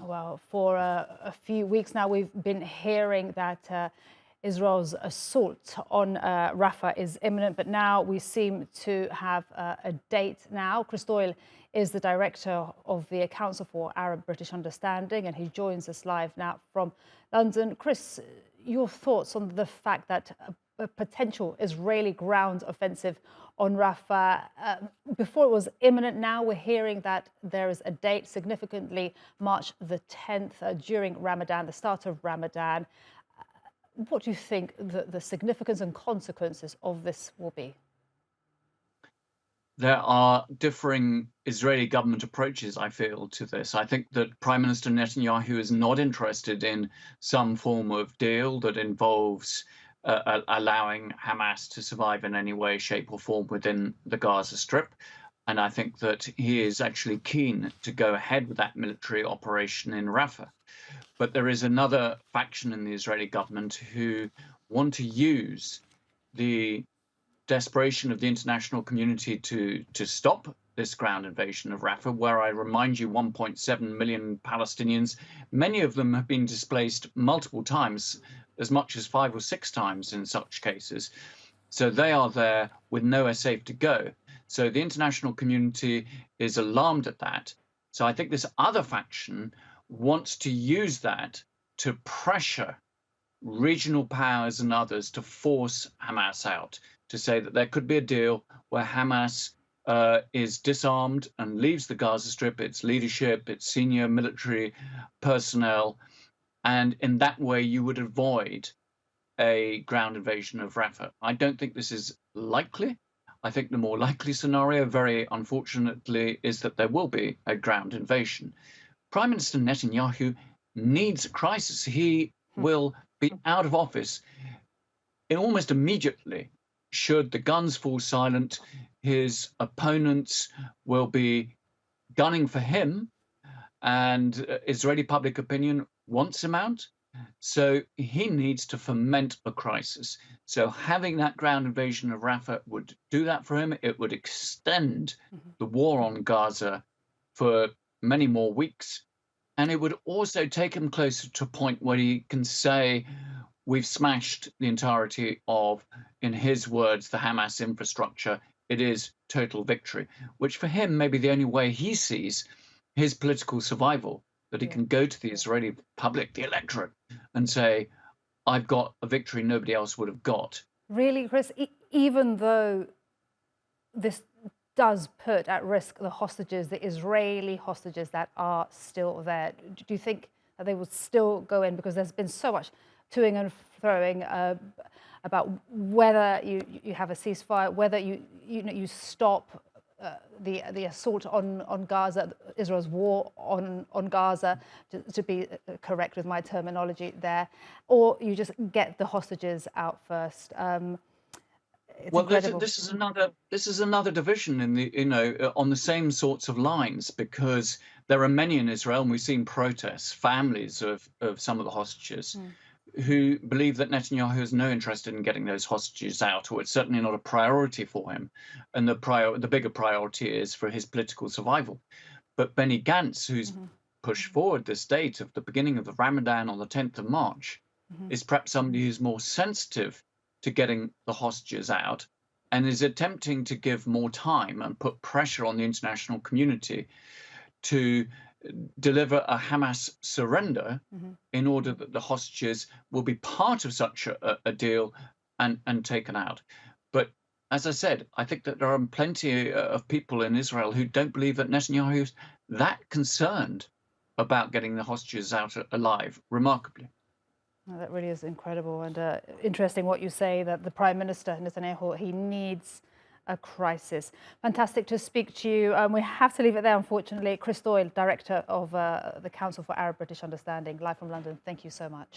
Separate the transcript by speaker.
Speaker 1: Well, for a few weeks now, we've been hearing that Israel's assault on Rafah is imminent, but now we seem to have a date now. Chris Doyle is the director of the Council for Arab-British Understanding, and he joins us live now from London. Chris, your thoughts on the fact that a potential Israeli ground offensive on Rafah. Before it was imminent, now we're hearing that there is a date, significantly March the 10th, during Ramadan, the start of Ramadan. What do you think the significance and consequences of this will be?
Speaker 2: There are differing Israeli government approaches, I feel, to this. I think that Prime Minister Netanyahu is not interested in some form of deal that involves allowing Hamas to survive in any way, shape, or form within the Gaza Strip. And I think that he is actually keen to go ahead with that military operation in Rafah. But there is another faction in the Israeli government who want to use the desperation of the international community to stop this ground invasion of Rafah, where I remind you 1.7 million Palestinians, many of them have been displaced multiple times, as much as 5 or 6 times in such cases. So they are there with nowhere safe to go. So the international community is alarmed at that. So I think this other faction wants to use that to pressure regional powers and others to force Hamas out, to say that there could be a deal where Hamas is disarmed and leaves the Gaza Strip, its leadership, its senior military personnel, and in that way you would avoid a ground invasion of Rafah. I don't think this is likely. I think the more likely scenario, very unfortunately, is that there will be a ground invasion. Prime Minister Netanyahu needs a crisis. He
Speaker 1: Hmm.
Speaker 2: will be out of office almost immediately should the guns fall silent. His opponents will be gunning for him, and Israeli public opinion wants him out. So he needs to foment a crisis. So having that ground invasion of Rafah would do that for him. It would extend
Speaker 1: Mhm.
Speaker 2: the war on Gaza for many more weeks. And it would also take him closer to a point where he can say, we've smashed the entirety of, in his words, the Hamas infrastructure. It is total victory, which for him may be the only way he sees his political survival, that he
Speaker 1: Yeah.
Speaker 2: can go to the Israeli public, the electorate, and say, I've got a victory nobody else would have got.
Speaker 1: Really, Chris, even though this does put at risk the hostages, the Israeli hostages that are still there, do you think that they will still go in? Because there's been so much toing and throwing about whether you have a ceasefire, whether you stop the assault on Gaza, Israel's war on Gaza, to be correct with my terminology there, or you just get the hostages out first. It's
Speaker 2: Well,
Speaker 1: incredible.
Speaker 2: this is another division in the on the same sorts of lines, because there are many in Israel, and we've seen protests, families of some of the hostages,
Speaker 1: Mm.
Speaker 2: who believe that Netanyahu has no interest in getting those hostages out, or it's certainly not a priority for him, and the bigger priority is for his political survival. But Benny Gantz, who's
Speaker 1: Mhm.
Speaker 2: pushed forward this date of the beginning of the Ramadan on the 10th of March,
Speaker 1: Mhm.
Speaker 2: is perhaps somebody who's more sensitive to getting the hostages out and is attempting to give more time and put pressure on the international community to deliver a Hamas surrender
Speaker 1: Mhm.
Speaker 2: in order that the hostages will be part of such a deal and taken out. But as I said, I think that there are plenty of people in Israel who don't believe that Netanyahu is that concerned about getting the hostages out alive, remarkably.
Speaker 1: No, that really is incredible and interesting what you say, that the Prime Minister, Netanyahu, he needs a crisis. Fantastic to speak to you. We have to leave it there, unfortunately. Chris Doyle, Director of the Council for Arab-British Understanding, live from London. Thank you so much.